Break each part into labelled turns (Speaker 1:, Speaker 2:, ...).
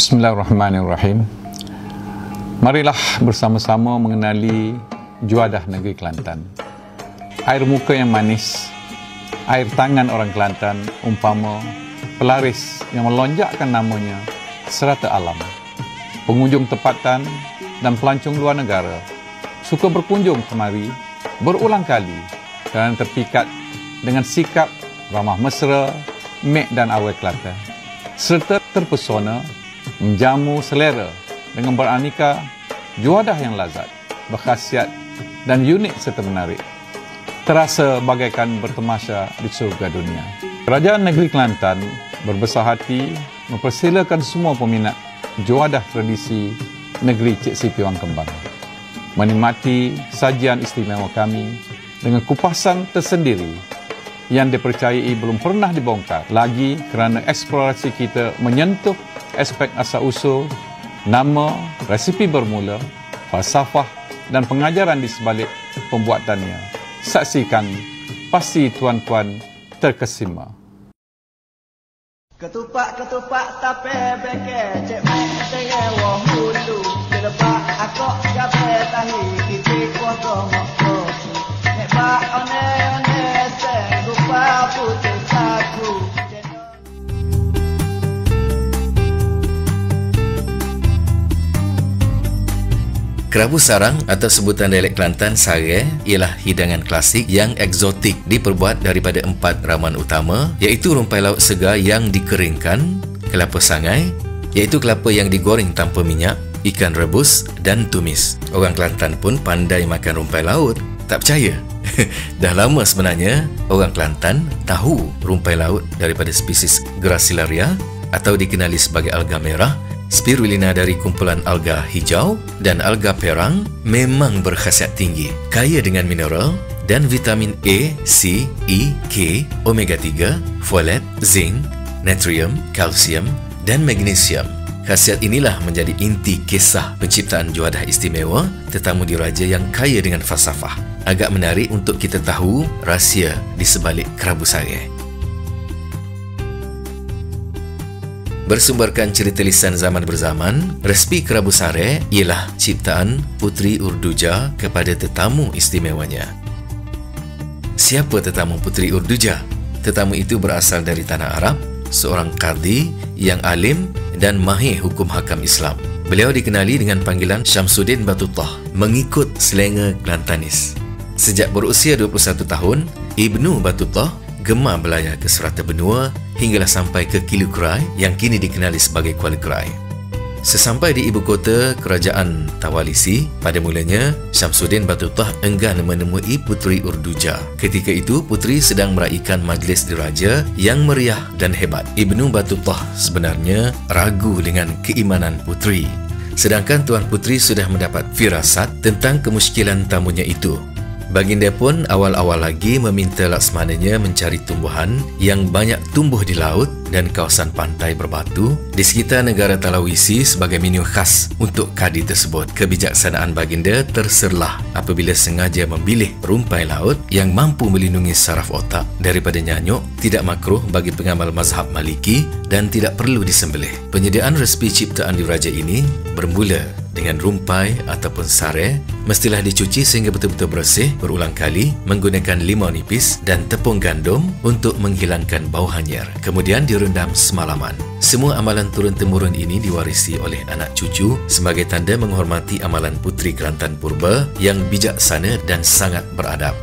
Speaker 1: Bismillahirrahmanirrahim. Marilah bersama-sama mengenali juadah negeri Kelantan. Air muka yang manis, air tangan orang Kelantan umpama pelaris yang melonjakkan namanya serata alam. Pengunjung tempatan dan pelancong luar negara suka berkunjung kemari berulang kali kerana terpikat dengan sikap ramah mesra, mek dan awet Kelantan, serta terpesona menjamu selera dengan beraneka juadah yang lazat, berkhasiat dan unik serta menarik. Terasa bagaikan bertemasya di surga dunia. Kerajaan Negeri Kelantan berbesar hati mempersilakan semua peminat juadah tradisi negeri Cik Siti Wang Kembang menikmati sajian istimewa kami dengan kupasan tersendiri yang dipercayai belum pernah dibongkar lagi kerana eksplorasi kita menyentuh aspek asal-usul, nama, resipi bermula, falsafah dan pengajaran di sebalik pembuatannya. Saksikan, pasti tuan-tuan terkesima.
Speaker 2: Ketupak-ketupak tape beke cek mek tenge wo hulu dilepak akok gape tahi kicik wo gomoko nek ba one seng rupa putih saku.
Speaker 3: Kerabu sarang atau sebutan dialek Kelantan sare ialah hidangan klasik yang eksotik diperbuat daripada 4 ramuan utama iaitu rumpai laut segar yang dikeringkan, kelapa sangai iaitu kelapa yang digoreng tanpa minyak, ikan rebus dan tumis. Orang Kelantan pun pandai makan rumpai laut. Tak percaya? Dah lama sebenarnya orang Kelantan tahu rumpai laut daripada spesies Gracilaria atau dikenali sebagai alga merah, spirulina dari kumpulan alga hijau dan alga perang memang berkhasiat tinggi, kaya dengan mineral dan vitamin A, C, E, K, omega 3, folat, zinc, natrium, kalsium dan magnesium. Khasiat inilah menjadi inti kisah penciptaan juadah istimewa tetamu diraja yang kaya dengan falsafah. Agak menarik untuk kita tahu rahsia di sebalik kerabu sare. Bersumberkan cerita lisan zaman berzaman, resipi kerabu sare ialah ciptaan Puteri Urduja kepada tetamu istimewanya. Siapa tetamu Puteri Urduja? Tetamu itu berasal dari tanah Arab, seorang qadhi yang alim dan mahir hukum hakam Islam. Beliau dikenali dengan panggilan Syamsuddin Battuttah mengikut slenga Kelantanis. Sejak berusia 21 tahun, Ibnu Battuttah gemar berlayar ke serata benua hinggalah sampai ke Kilu Kerai yang kini dikenali sebagai Kuala Kerai. Sesampai di ibu kota kerajaan Tawalisi, pada mulanya Syamsuddin Battuttah enggan menemui Puteri Urduja. Ketika itu puteri sedang meraihkan majlis diraja yang meriah dan hebat. Ibnu Battuttah sebenarnya ragu dengan keimanan puteri, sedangkan Tuan Puteri sudah mendapat firasat tentang kemusykilan tamunya itu. Baginda pun awal-awal lagi meminta laksmananya mencari tumbuhan yang banyak tumbuh di laut dan kawasan pantai berbatu di sekitar negara Talawisi sebagai menu khas untuk kadi tersebut. Kebijaksanaan baginda terserlah apabila sengaja memilih rumpai laut yang mampu melindungi saraf otak daripada nyanyuk, tidak makruh bagi pengamal mazhab Maliki dan tidak perlu disembelih. Penyediaan resipi ciptaan diraja ini bermula dengan rumpai ataupun sare mestilah dicuci sehingga betul-betul bersih berulang kali menggunakan limau nipis dan tepung gandum untuk menghilangkan bau hanyir. Kemudian direndam semalaman. Semua amalan turun-temurun ini diwarisi oleh anak cucu sebagai tanda menghormati amalan Puteri Kelantan Purba yang bijaksana dan sangat beradab.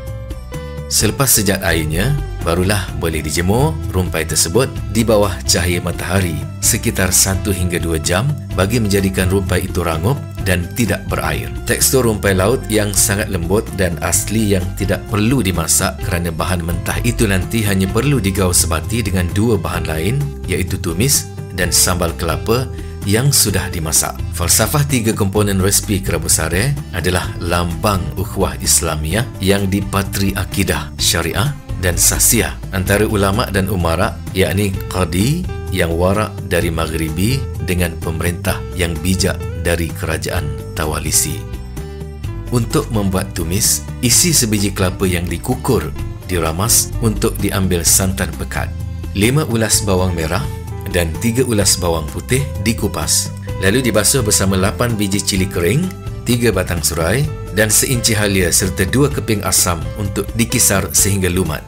Speaker 3: Selepas sejat airnya, barulah boleh dijemur rumpai tersebut di bawah cahaya matahari sekitar 1 hingga 2 jam bagi menjadikan rumpai itu rangup dan tidak berair. Tekstur rumpai laut yang sangat lembut dan asli yang tidak perlu dimasak kerana bahan mentah itu nanti hanya perlu digaul sebati dengan 2 bahan lain iaitu tumis dan sambal kelapa yang sudah dimasak. Falsafah 3 komponen resipi kerabu sare adalah lambang ukhuwah Islamiyah yang dipatri akidah, syariah dan sahsiah antara ulama dan umara, yakni qadi yang warak dari Maghribi dengan pemerintah yang bijak dari kerajaan Tawalisi. Untuk membuat tumis, isi sebiji kelapa yang dikukur diramas untuk diambil santan pekat, 5 ulas bawang merah, dan 3 ulas bawang putih dikupas. Lalu dibasuh bersama 8 biji cili kering, 3 batang serai dan seinci halia serta 2 keping asam untuk dikisar sehingga lumat.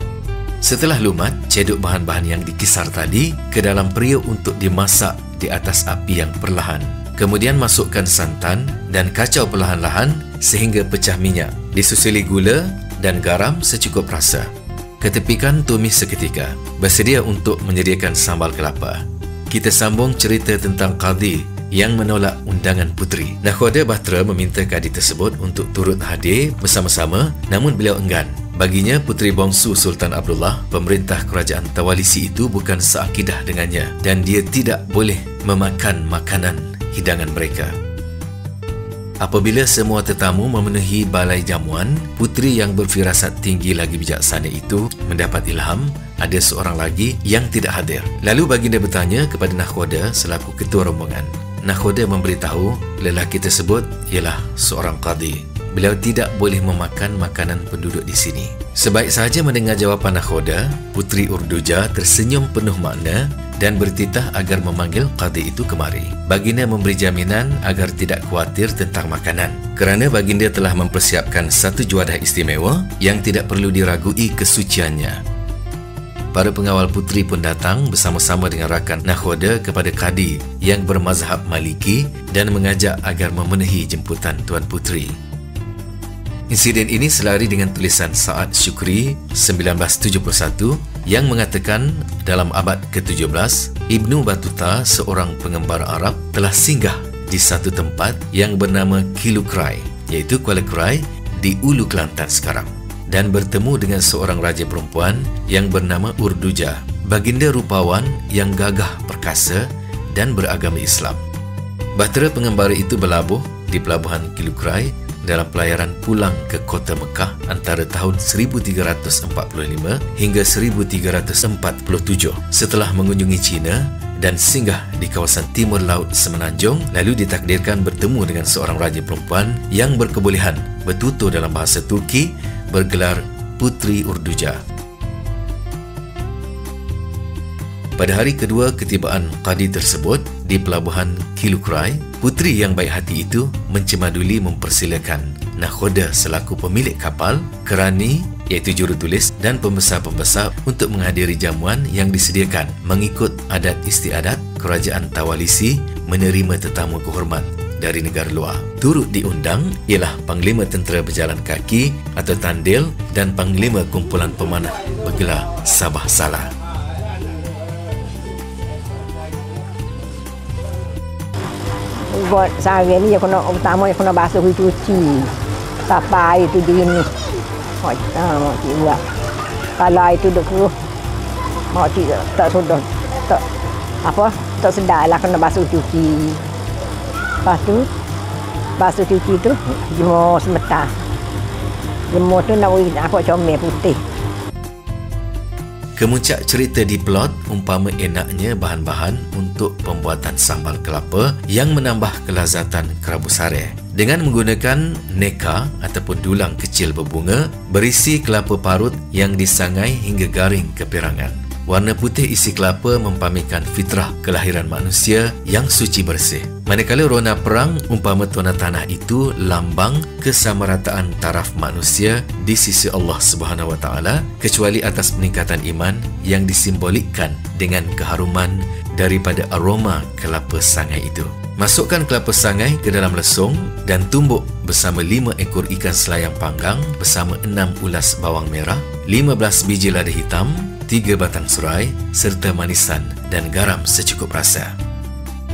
Speaker 3: Setelah lumat, cedok bahan-bahan yang dikisar tadi ke dalam periuk untuk dimasak di atas api yang perlahan. Kemudian masukkan santan dan kacau perlahan-lahan sehingga pecah minyak. Disusuli gula dan garam secukup rasa. Ketepikan tumis seketika. Bersedia untuk menyediakan sambal kelapa. Kita sambung cerita tentang Qadhi yang menolak undangan puteri. Nakhoda Bahtera meminta Qadhi tersebut untuk turut hadir bersama-sama, namun beliau enggan. Baginya, puteri bongsu Sultan Abdullah, pemerintah kerajaan Tawalisi itu bukan seakidah dengannya dan dia tidak boleh memakan makanan hidangan mereka. Apabila semua tetamu memenuhi balai jamuan, puteri yang berfirasat tinggi lagi bijaksana itu mendapat ilham ada seorang lagi yang tidak hadir. Lalu baginda bertanya kepada Nakhoda selaku ketua rombongan. Nakhoda memberitahu lelaki tersebut ialah seorang Qadhi. Beliau tidak boleh memakan makanan penduduk di sini. Sebaik sahaja mendengar jawapan Nakhoda, Puteri Urduja tersenyum penuh makna dan bertitah agar memanggil Qadhi itu kemari. Baginda memberi jaminan agar tidak khawatir tentang makanan, kerana baginda telah mempersiapkan satu juadah istimewa yang tidak perlu diragui kesuciannya. Para pengawal puteri pun datang bersama-sama dengan rakan Nakhoda kepada Qadhi yang bermazhab Maliki dan mengajak agar memenuhi jemputan Tuan Puteri. Insiden ini selari dengan tulisan Sa'ad Syukri 1971 yang mengatakan dalam abad ke-17, Ibnu Battuta, seorang pengembara Arab, telah singgah di satu tempat yang bernama Kilukrai, iaitu Kuala Krai di Ulu Kelantan sekarang, dan bertemu dengan seorang raja perempuan yang bernama Urduja, baginda rupawan yang gagah perkasa dan beragama Islam. Bahtera pengembara itu berlabuh di pelabuhan Kilukrai dalam pelayaran pulang ke kota Mekah antara tahun 1345 hingga 1347 setelah mengunjungi China dan singgah di kawasan timur laut Semenanjung, lalu ditakdirkan bertemu dengan seorang raja perempuan yang berkebolehan bertutur dalam bahasa Turki bergelar Puteri Urduja. Pada hari kedua ketibaan Qadhi tersebut di pelabuhan Kilukrai, puteri yang baik hati itu mencemaduli mempersilakan Nakhoda selaku pemilik kapal, kerani iaitu jurutulis dan pembesar-pembesar untuk menghadiri jamuan yang disediakan mengikut adat istiadat kerajaan Tawalisi menerima tetamu kehormat dari negara luar. Turut diundang ialah Panglima Tentera Berjalan Kaki atau Tandil dan Panglima Kumpulan Pemanah bergelar Sabah Salah.
Speaker 4: Buat sehari ni, pertama kena basuh cuci. Sampai itu dini. Mak cik buat. Kalau itu dah keruh, mak cik tak sudah, tak sedar lah kena basuh cuci. Lepas tu, basuh cuci tu, jemur sebentar. Jemur tu nak beri apa comel putih.
Speaker 3: Kemuncak cerita di plot umpama enaknya bahan-bahan untuk pembuatan sambal kelapa yang menambah kelazatan kerabu sare dengan menggunakan neka ataupun dulang kecil berbunga berisi kelapa parut yang disangai hingga garing keperangan. Warna putih isi kelapa mempamerkan fitrah kelahiran manusia yang suci bersih. Manakala rona perang umpama tuana tanah itu lambang kesamarataan taraf manusia di sisi Allah Subhanahu Wa Taala, kecuali atas peningkatan iman yang disimbolikkan dengan keharuman daripada aroma kelapa sangai itu. Masukkan kelapa sangai ke dalam lesung dan tumbuk bersama 5 ekor ikan selayang panggang bersama 6 ulas bawang merah, 15 biji lada hitam, 3 batang serai serta manisan dan garam secukup rasa.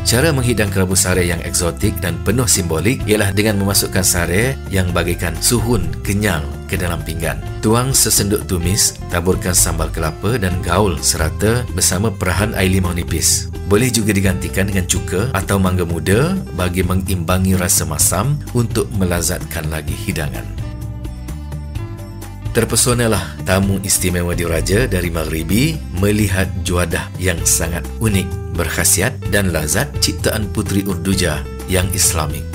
Speaker 3: Cara menghidang kerabu sare yang eksotik dan penuh simbolik ialah dengan memasukkan sare yang bagaikan suhun kenyal ke dalam pinggan. Tuang sesenduk tumis, taburkan sambal kelapa dan gaul serata bersama perahan air limau nipis. Boleh juga digantikan dengan cuka atau mangga muda bagi mengimbangi rasa masam untuk melazatkan lagi hidangan. Terpesonalah tamu istimewa diraja dari Maghribi melihat juadah yang sangat unik, berkhasiat dan lazat ciptaan Puteri Urduja yang Islamik.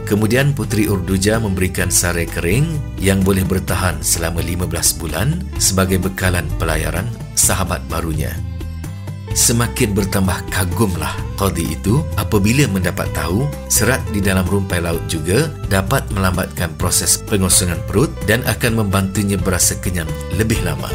Speaker 3: Kemudian Puteri Urduja memberikan sare kering yang boleh bertahan selama 15 bulan sebagai bekalan pelayaran sahabat barunya. Semakin bertambah kagumlah qadi itu apabila mendapat tahu serat di dalam rumpai laut juga dapat melambatkan proses pengosongan perut dan akan membantunya berasa kenyang lebih lama.